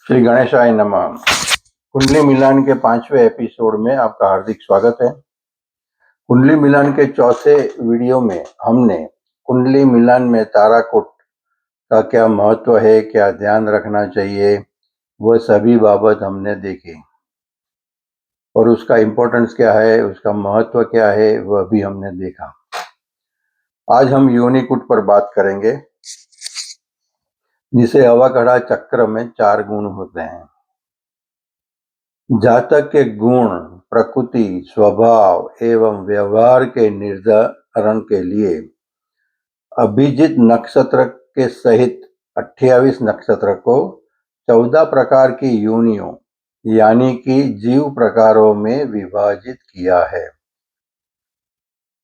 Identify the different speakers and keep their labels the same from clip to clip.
Speaker 1: श्री गणेशाय नमः। कुंडली मिलान के 5वें एपिसोड में आपका हार्दिक स्वागत है। कुंडली मिलान के चौथे वीडियो में हमने कुंडली मिलान में ताराकोट का क्या महत्व है, क्या ध्यान रखना चाहिए, वह सभी बाबत हमने देखी और उसका इम्पोर्टेंस क्या है, उसका महत्व क्या है, वह भी हमने देखा। आज हम योनिकुट पर बात करेंगे, जिसे अवकड़ा चक्र में 4 गुण होते हैं। जातक के गुण, प्रकृति, स्वभाव एवं व्यवहार के निर्धारण के लिए अभिजित नक्षत्र के सहित 28 नक्षत्र को 14 प्रकार की योनियों यानी कि जीव प्रकारों में विभाजित किया है,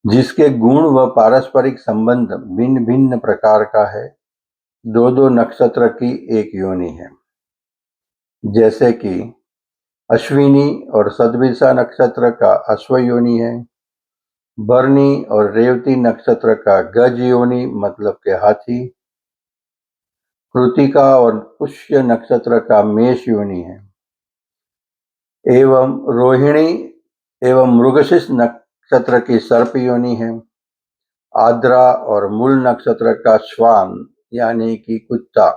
Speaker 1: जिसके गुण व पारस्परिक संबंध भिन्न भिन्न प्रकार का है। दो दो नक्षत्र की एक योनि है, जैसे कि अश्विनी और सदभिषा नक्षत्र का अश्व योनि है, भरणी और रेवती नक्षत्र का गज योनि मतलब के हाथी, कृतिका और पुष्य नक्षत्र का मेष योनि है, एवं रोहिणी एवं मृगशीर्ष नक्षत्र की सर्प योनि है, आद्रा और मूल नक्षत्र का श्वान यानी कि कुत्ता,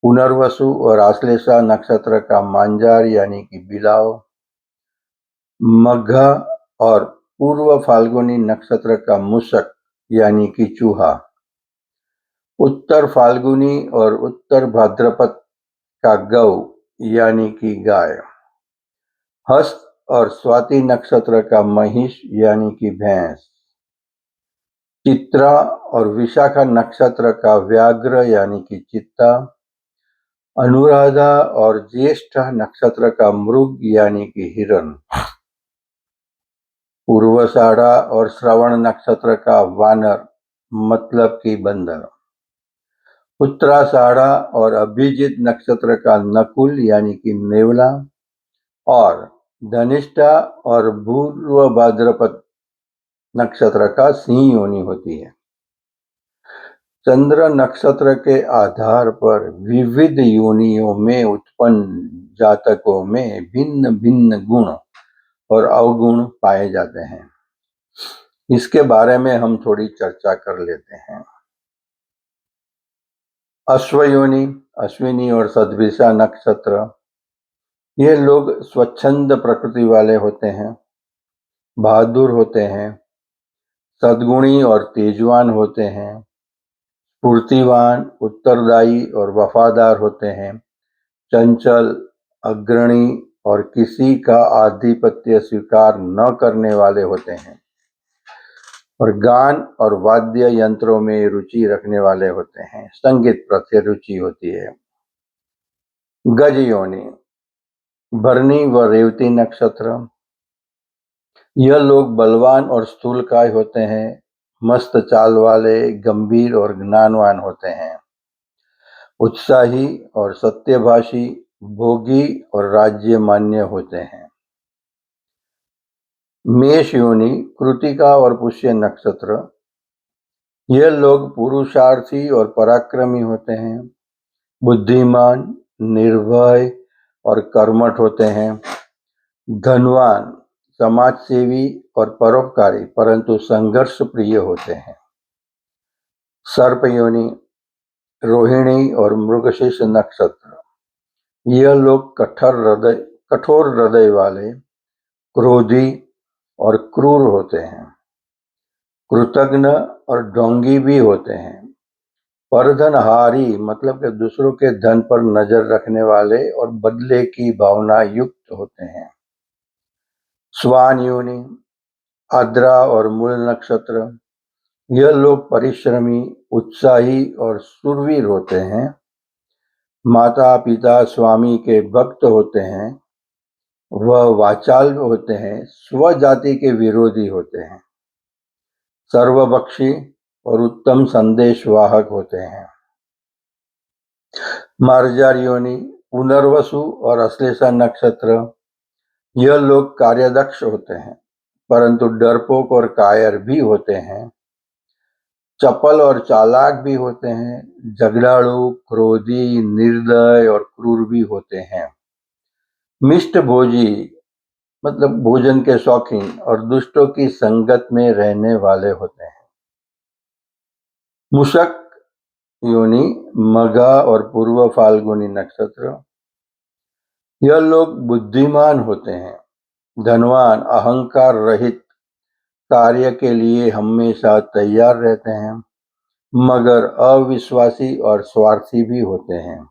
Speaker 1: पुनर्वसु और आश्लेषा नक्षत्र का मांजार यानी कि बिलाव, मघा और पूर्व फाल्गुनी नक्षत्र का मूषक यानी कि चूहा, उत्तर फाल्गुनी और उत्तर भाद्रपद का गौ यानी कि गाय, हस्त और स्वाति नक्षत्र का महिष यानी कि भैंस, चित्रा और विशाखा नक्षत्र का व्याघ्र यानी कि चित्ता, अनुराधा और ज्येष्ठा नक्षत्र का मृग यानी कि हिरण, पूर्वाषाढ़ा और श्रवण नक्षत्र का वानर मतलब कि बंदर, उत्तराषाढ़ा और अभिजित नक्षत्र का नकुल यानी कि नेवला, और धनिष्ठा और पूर्व भाद्रपद नक्षत्र का सिंह योनि होती है। चंद्र नक्षत्र के आधार पर विविध योनियों में उत्पन्न जातकों में भिन्न भिन्न गुण और अवगुण पाए जाते हैं। इसके बारे में हम थोड़ी चर्चा कर लेते हैं। अश्वयोनि, अश्विनी और सदभिषा नक्षत्र, ये लोग स्वच्छंद प्रकृति वाले होते हैं, बहादुर होते हैं, सद्गुणी और तेजवान होते हैं, स्फूर्तिवान, उत्तरदायी और वफादार होते हैं, चंचल, अग्रणी और किसी का आधिपत्य स्वीकार न करने वाले होते हैं, और गान और वाद्य यंत्रों में रुचि रखने वाले होते हैं, संगीत प्रति रुचि होती है। गज योनि, भरणी व रेवती नक्षत्र, यह लोग बलवान और स्थूलकाय होते हैं, मस्त चाल वाले, गंभीर और ज्ञानवान होते हैं, उत्साही और सत्यभाषी, भोगी और राज्य मान्य होते हैं। मेष योनि, कृतिका और पुष्य नक्षत्र, यह लोग पुरुषार्थी और पराक्रमी होते हैं, बुद्धिमान, निर्भय और कर्मठ होते हैं, धनवान, समाजसेवी और परोपकारी परंतु संघर्ष प्रिय होते हैं। सर्प योनि, रोहिणी और मृगशीर्ष नक्षत्र, यह लोग कठोर हृदय वाले, क्रोधी और क्रूर होते हैं, कृतघ्न और ढोंगी भी होते हैं, परधनहारी मतलब कि दूसरों के धन पर नजर रखने वाले और बदले की भावना युक्त होते हैं। स्वान योनि, आद्रा और मूल नक्षत्र, यह लोग परिश्रमी, उत्साही और शूरवीर होते हैं, माता पिता स्वामी के भक्त होते हैं, वह वाचाल होते हैं, स्वजाति के विरोधी होते हैं, सर्वभक्षी और उत्तम संदेश वाहक होते हैं। मार्जार योनि, पुनर्वसु और अश्लेषा नक्षत्र, यह लोग कार्यदक्ष होते हैं परंतु डरपोक और कायर भी होते हैं, चपल और चालाक भी होते हैं, झगड़ालू, क्रोधी, निर्दय और क्रूर भी होते हैं। मिष्ट भोजी मतलब भोजन के शौकीन और दुष्टों की संगत में रहने वाले होते हैं। मूषक योनि, मघा और पूर्व फाल्गुनी नक्षत्र। यह लोग बुद्धिमान होते हैं, धनवान, अहंकार रहित, कार्य के लिए हमेशा तैयार रहते हैं, मगर अविश्वासी और स्वार्थी भी होते हैं।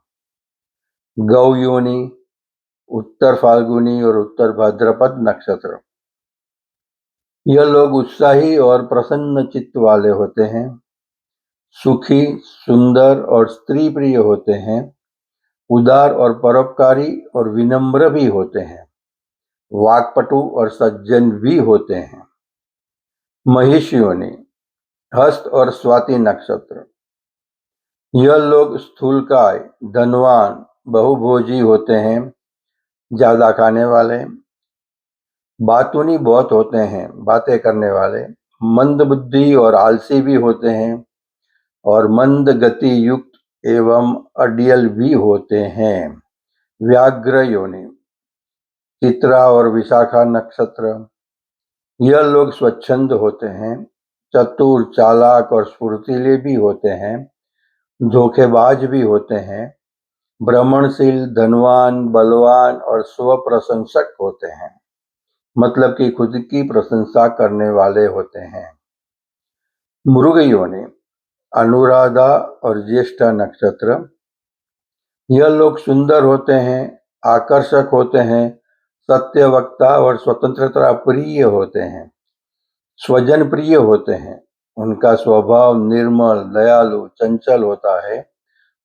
Speaker 1: गौ योनि, उत्तर फाल्गुनी और उत्तर भाद्रपद नक्षत्र। यह लोग उत्साही और प्रसन्न चित्त वाले होते हैं, सुखी, सुंदर और स्त्री प्रिय होते हैं, उदार और परोपकारी और विनम्र भी होते हैं, वाक्पटु और सज्जन भी होते हैं। महिष योनि, हस्त और स्वाति नक्षत्र। यह लोग स्थूलकाय, धनवान, बहुभोजी होते हैं, ज्यादा खाने वाले, बातूनी बहुत होते हैं, बातें करने वाले, मंद बुद्धि और आलसी भी होते हैं और मंद गति युक्त एवं अडियल भी होते हैं। व्याघ्र योनि, चित्रा और विशाखा नक्षत्र। यह लोग स्वच्छंद होते हैं, चतुर, चालाक और स्फूर्तिले भी होते हैं, धोखेबाज भी होते हैं, भ्रमणशील, धनवान, बलवान और स्वप्रशंसक होते हैं, मतलब कि खुद की प्रशंसा करने वाले होते हैं। मृग योनि, अनुराधा और ज्येष्ठा नक्षत्र। यह लोग सुंदर होते हैं, आकर्षक होते हैं, सत्यवक्ता और स्वतंत्रता प्रिय होते हैं, स्वजन प्रिय होते हैं। उनका स्वभाव निर्मल, दयालु, चंचल होता है,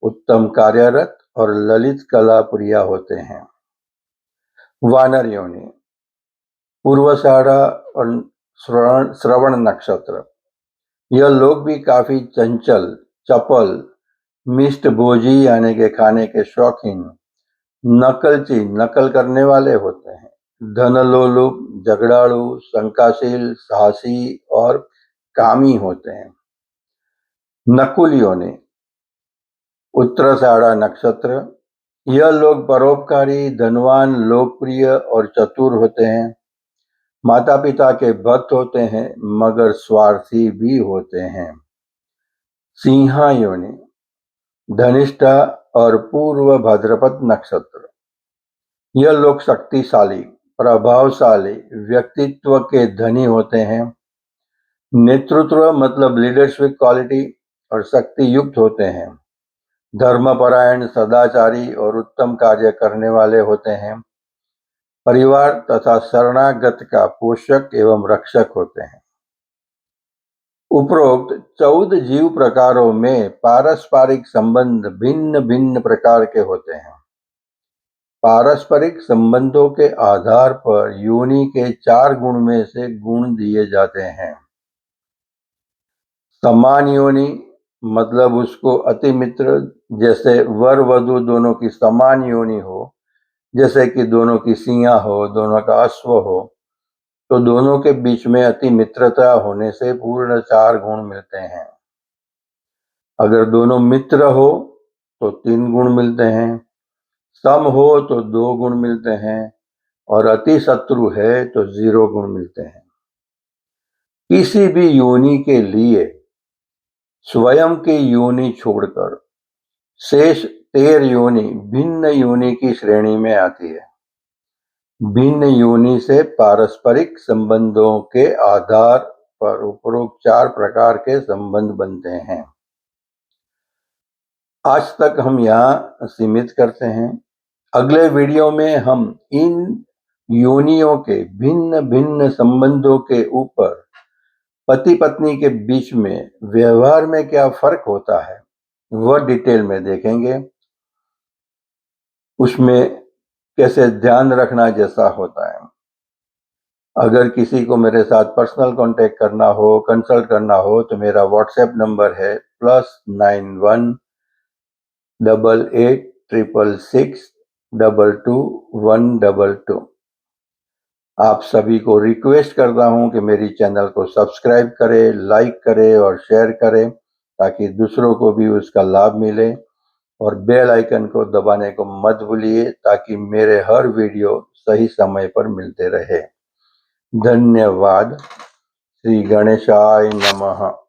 Speaker 1: उत्तम कार्यरत और ललित कला प्रिय होते हैं। वानर योनि, पूर्वाषाढ़ा और श्रवण नक्षत्र। यह लोग भी काफी चंचल, चपल, मिष्ट भोजी यानी के खाने के शौकीन, नकलची, नकल करने वाले होते हैं, धनलोलुप, झगड़ालू, शंकाशील, साहसी और कामी होते हैं। नकुल योनि, उत्तराषाढ़ा नक्षत्र। यह लोग परोपकारी, धनवान, लोकप्रिय और चतुर होते हैं, माता पिता के भक्त होते हैं, मगर स्वार्थी भी होते हैं। सिंहा योनि, धनिष्ठा और पूर्व भाद्रपद नक्षत्र। यह लोग शक्तिशाली, प्रभावशाली, व्यक्तित्व के धनी होते हैं, नेतृत्व मतलब लीडरशिप क्वालिटी और शक्ति युक्त होते हैं, धर्मपरायण, सदाचारी और उत्तम कार्य करने वाले होते हैं, परिवार तथा शरणागत का पोषक एवं रक्षक होते हैं। उपरोक्त 14 जीव प्रकारों में पारस्परिक संबंध भिन्न भिन्न प्रकार के होते हैं। पारस्परिक संबंधों के आधार पर योनि के 4 गुण में से गुण दिए जाते हैं। समान योनि मतलब उसको अति मित्र, जैसे वर वधु दोनों की समान योनि हो, जैसे कि दोनों की सिंह हो, दोनों का अश्व हो, तो दोनों के बीच में अति मित्रता होने से पूर्ण 4 गुण मिलते हैं। अगर दोनों मित्र हो तो 3 गुण मिलते हैं, सम हो तो 2 गुण मिलते हैं और अति शत्रु है तो 0 गुण मिलते हैं। किसी भी योनि के लिए स्वयं की योनि छोड़कर शेष 13 योनि भिन्न योनि की श्रेणी में आती है। भिन्न योनि से पारस्परिक संबंधों के आधार पर उपरोक्त 4 प्रकार के संबंध बनते हैं। आज तक हम यहाँ सीमित करते हैं। अगले वीडियो में हम इन योनियों के भिन्न भिन्न संबंधों के ऊपर पति पत्नी के बीच में व्यवहार में क्या फर्क होता है वह डिटेल में देखेंगे। उसमें कैसे ध्यान रखना जैसा होता है। अगर किसी को मेरे साथ पर्सनल कांटेक्ट करना हो, कंसल्ट करना हो तो मेरा व्हाट्सएप नंबर है +91 88 666 22122। आप सभी को रिक्वेस्ट करता हूं कि मेरी चैनल को सब्सक्राइब करें, लाइक करें और शेयर करें ताकि दूसरों को भी उसका लाभ मिले, और बेल आइकन को दबाने को मत भूलिए ताकि मेरे हर वीडियो सही समय पर मिलते रहे। धन्यवाद। श्री गणेशाय नमः।